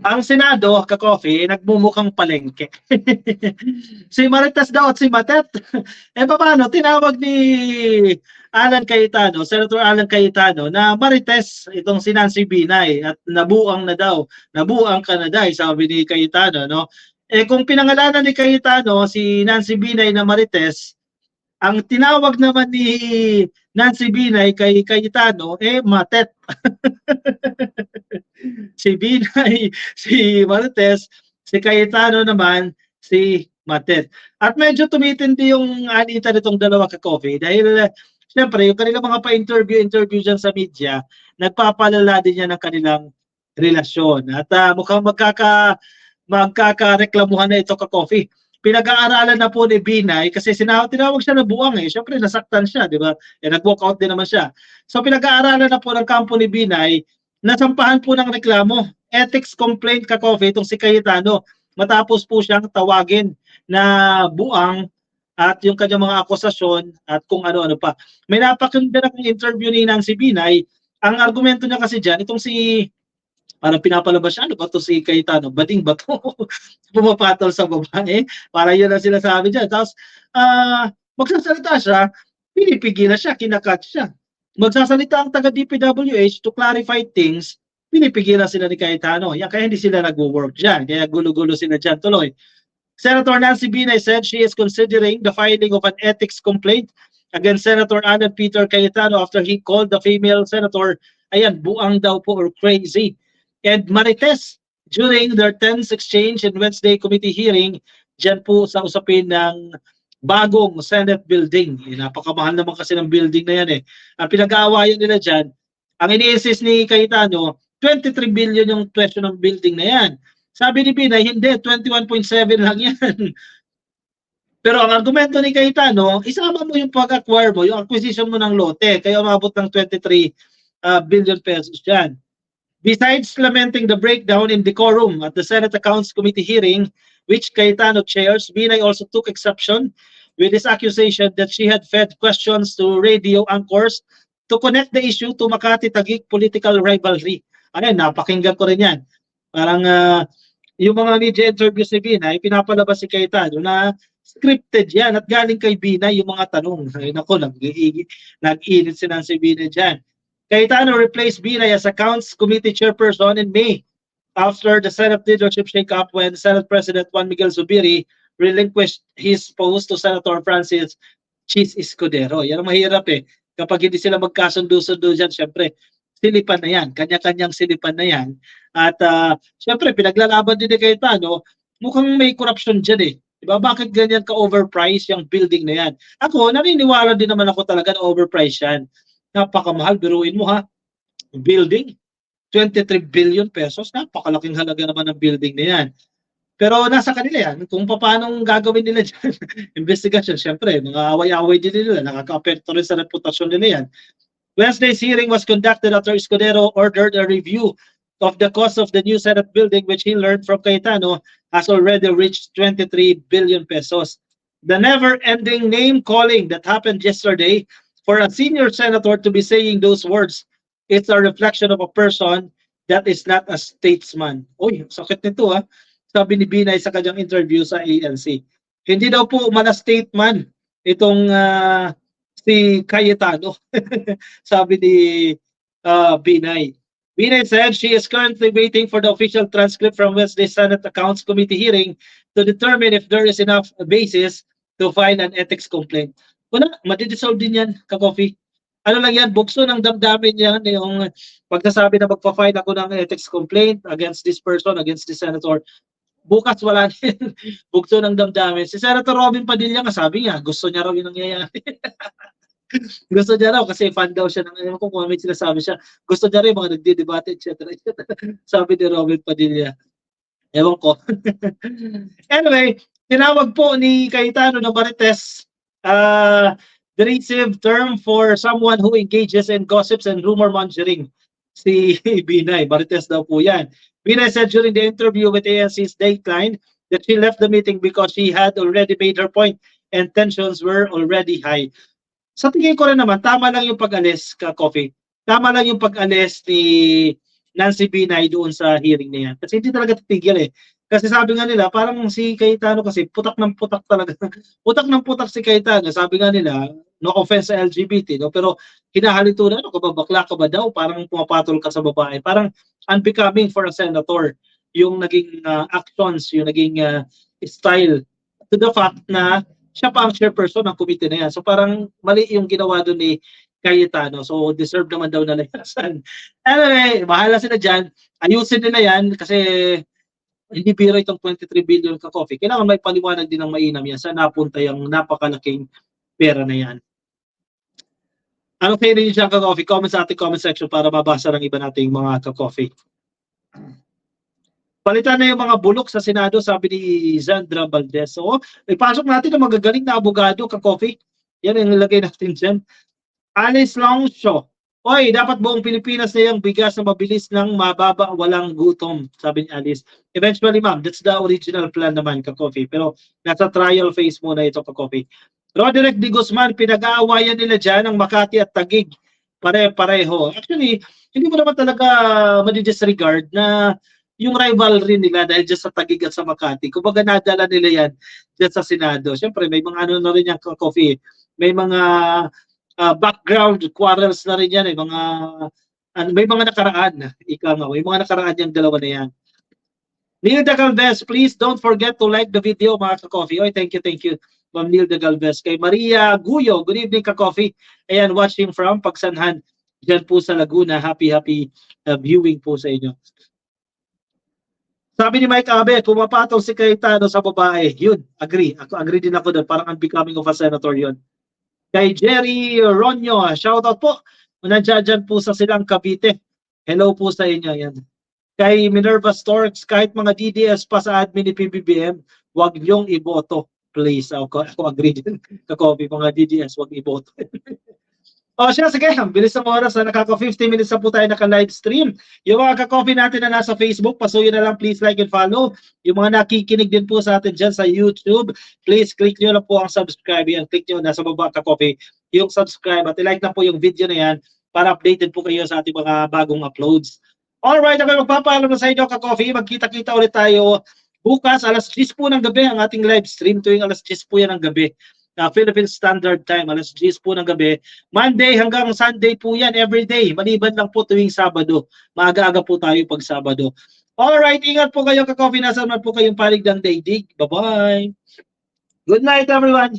Ang Senado, ka-coffee, nagmumukhang palengke. Si Marites daw at si Matet. Paano? Tinawag ni Alan Cayetano, Senator Alan Cayetano, na Marites itong si Nancy Binay at nabuang na daw. Nabuang ka na daw, sabi ni Cayetano, no? Kung pinangalanan ni Cayetano si Nancy Binay na Marites, ang tinawag naman ni Nancy Binay kay Cayetano, Matet. Si Binay, si Marites, si Cayetano naman, si Matet. At medyo tumitindi yung alitan nitong dalawa ka-coffee dahil siyempre yung kanilang mga pa-interview dyan sa media, nagpapalala din yan ng kanilang relasyon. At mukhang magkakareklamuhan na ito ka-coffee. Pinag-aaralan na po ni Binay kasi tinawag siya na buwang Siyempre nasaktan siya, di ba? Nag-walk out din naman siya. So pinag-aaralan na po ng kampo ni Binay, nasampahan po ng reklamo, ethics complaint ka-coffee itong si Cayetano matapos po siyang tawagin na buang at yung kanyang mga akusasyon at kung ano-ano pa. May napakinggan akong interview ni Nancy Binay. Ang argumento niya kasi dyan, itong si parang pinapalabas siya, ano ba to si Cayetano? Bading ba to? Pumapatol sa babae. Parang yun ang sinasabi dyan. Tapos, magsasalita siya, pinipigilan siya, kinakat siya. Magsasalita ang taga-DPWH to clarify things, pinipigilan sila ni Cayetano. Yan, kaya hindi sila nag-work dyan. Kaya gulo-gulo sila dyan tuloy. Senator Nancy Binay said she is considering the filing of an ethics complaint against Senator Alan Peter Cayetano after he called the female senator, buang daw po or crazy. And Marites, during their tense exchange in Wednesday committee hearing, dyan po sa usapin ng bagong Senate building. Napakamahal naman kasi ng building na yan Ang pinag-aawayan nila dyan, ang ini-insist ni Cayetano, 23 billion yung presyo ng building na yan. Sabi ni Binay, hindi, 21.7 lang yan. Pero ang argumento ni Cayetano, isama mo yung pag-acquire mo, yung acquisition mo ng lote, kaya umabot ng 23 billion pesos dyan. Besides lamenting the breakdown in decorum at the Senate Accounts Committee hearing, which Cayetano chairs, Binay also took exception with his accusation that she had fed questions to radio anchors to connect the issue to Makati-Taguig political rivalry. Napakinggan ko rin yan. Parang yung mga media interviews ni Binay, pinapalabas si Cayetano na scripted yan at galing kay Binay yung mga tanong. Nako, nag-init si Nancy Binay dyan. Cayetano replaced Binay as Accounts Committee chairperson in May after the Senate leadership shake-up when Senate President Juan Miguel Zubiri relinquished his post to Senator Francis Chis Escudero. Yan ang mahirap Kapag hindi sila magkasundo-sundo dyan, syempre, silipan na yan. Kanya-kanyang silipan na yan. At syempre, pinaglalaban din ni Cayetano, mukhang may corruption dyan Diba? Bakit ganyan ka-overprice yung building na yan? Ako, naniniwala din naman ako talaga na overprice yan. Napakamahal, biruin mo building, 23 billion pesos, napakalaking halaga naman ng building na yan. Pero nasa kanila yan, kung paano gagawin nila dyan, investigation, syempre, mga away-away din nila, nakaka-apekto rin sa reputasyon nila yan. Wednesday's hearing was conducted after Escudero ordered a review of the cost of the new Senate building, which he learned from Cayetano has already reached 23 billion pesos. The never-ending name-calling that happened yesterday for a senior senator to be saying those words, it's a reflection of a person that is not a statesman. Uy, sakit nito Sabi ni Binay sa kanyang interview sa ANC. Hindi daw po statesman itong si Cayetano. Sabi ni Binay. Binay said she is currently waiting for the official transcript from Wednesday Senate Accounts Committee hearing to determine if there is enough basis to file an ethics complaint. Wala, madidissolve din yan, ka-coffee. Ano lang yan, bukso ng damdamin yan, yung pagsasabi na magpa-file ako ng ethics complaint against this person, against this senator. Bukas wala din, bukso ng damdamin. Si Senator Robin Padilla nga sabi niya, gusto niya raw yung nangyayari. Gusto niya raw kasi fan daw siya ng, kung may sinasabi siya, gusto niya rin mga nagdidebate, etc. Sabi ni Robin Padilla. Ewan ko. Anyway, tinawag po ni Cayetano na Marites, derisive term for someone who engages in gossips and rumor mongering. Si Binay, Marites daw po yan. Binay said during the interview with ANC's Dateline that she left the meeting because she had already made her point and tensions were already high. Sa tingin ko rin naman, tama lang yung pag-alis, ka-coffee. Tama lang yung pag-alis ni Nancy Binay doon sa hearing na yan. Kasi hindi talaga titigil eh. Kasi sabi nga nila, parang si Cayetano kasi putak ng putak talaga. Putak ng putak si Cayetano. Sabi nga nila, no offense sa LGBT, no? Pero hinahalito na, ano ka ba, bakla ka ba daw? Parang pumapatol ka sa babae. Parang unbecoming for a senator yung naging actions, yung naging style to the fact na siya pa ang chairperson ng committee na yan. So parang mali yung ginawa doon ni Cayetano. So deserve naman daw na layasan. Anyway, bahala sila dyan. Ayusin nila yan kasi hindi biro itong 23 billion ka-coffee. Kailangan may paliwanag din ng mainam yan saan napunta yung napakalaking pera na yan. Anong kayo rin siya ka-coffee? Comment sa ating comment section para mabasa ng iba nating mga ka-coffee. Palitan na yung mga bulok sa Senado, sabi ni Zandra Valdez. So, ipasok natin ang magagaling na abogado ka-coffee. Yan ang ilagay natin dyan. Alice Longshaw. Oy, dapat buong Pilipinas na yung bigas na mabilis ng mababa, walang gutom, sabi ni Alice. Eventually, ma'am, that's the original plan naman, ka-coffee. Pero nasa trial phase muna ito, ka-coffee. Roderick D. Guzman, pinag-aawayan nila dyan ang Makati at Taguig. Pare-pareho. Actually, hindi mo naman talaga madi-disregard na yung rivalry nila dahil dyan sa Taguig at sa Makati. Kumbaga nadala nila yan dyan sa Senado. Siyempre, may mga ano na rin yung ka-coffee. May mga background quarrels na rin yan, may mga nakaraan, may mga nakaraan yung dalawa na yan. Nilda Galvez, please don't forget to like the video, mga ka-coffee. Oy, thank you, Ma'am Nilda Galvez. Kay Maria Guyo, good evening, ka-coffee. Ayan, watching from Pagsanhan, dyan po sa Laguna. Happy viewing po sa inyo. Sabi ni Mike Abe, pumapatol si Cayetano sa babae. Yun, agree. Agree din ako doon. Parang unbecoming of a senator yun. Kay Jerry Ronyo, shoutout po. Nandiyan po sa Silang Cavite. Hello po sa inyo. Yan. Kay Minerva Storks, kahit mga DDS pa sa admin ni PBBM, wag niyong iboto, please. Ako agree din. Kakopi, mga DDS, wag iboto. O siya, sige, bilis ng oras na nakaka-50 minutes na po tayo naka-live stream. Yung mga ka-coffee natin na nasa Facebook, pasuyin na lang, please like and follow. Yung mga nakikinig din po sa atin dyan sa YouTube, please click nyo lang po ang subscribe. Yan, click nyo nasa baba ka-coffee yung subscribe at i-like na po yung video na yan para updated po kayo sa ating mga bagong uploads. Alright, ako magpapaalam na sa inyo ka-coffee. Magkita-kita ulit tayo bukas, alas 10 po ng gabi ang ating live stream. Tuwing alas 10 po yan ng gabi. Philippine Standard Time, alas 10 po ng gabi. Monday hanggang Sunday po yan, everyday. Maliban lang po tuwing Sabado. Maaga-aga po tayo pag Sabado. Alright, ingat po kayo ka-coffee. Nasa naman po kayong palig ng daigdig. Bye-bye. Good night, everyone.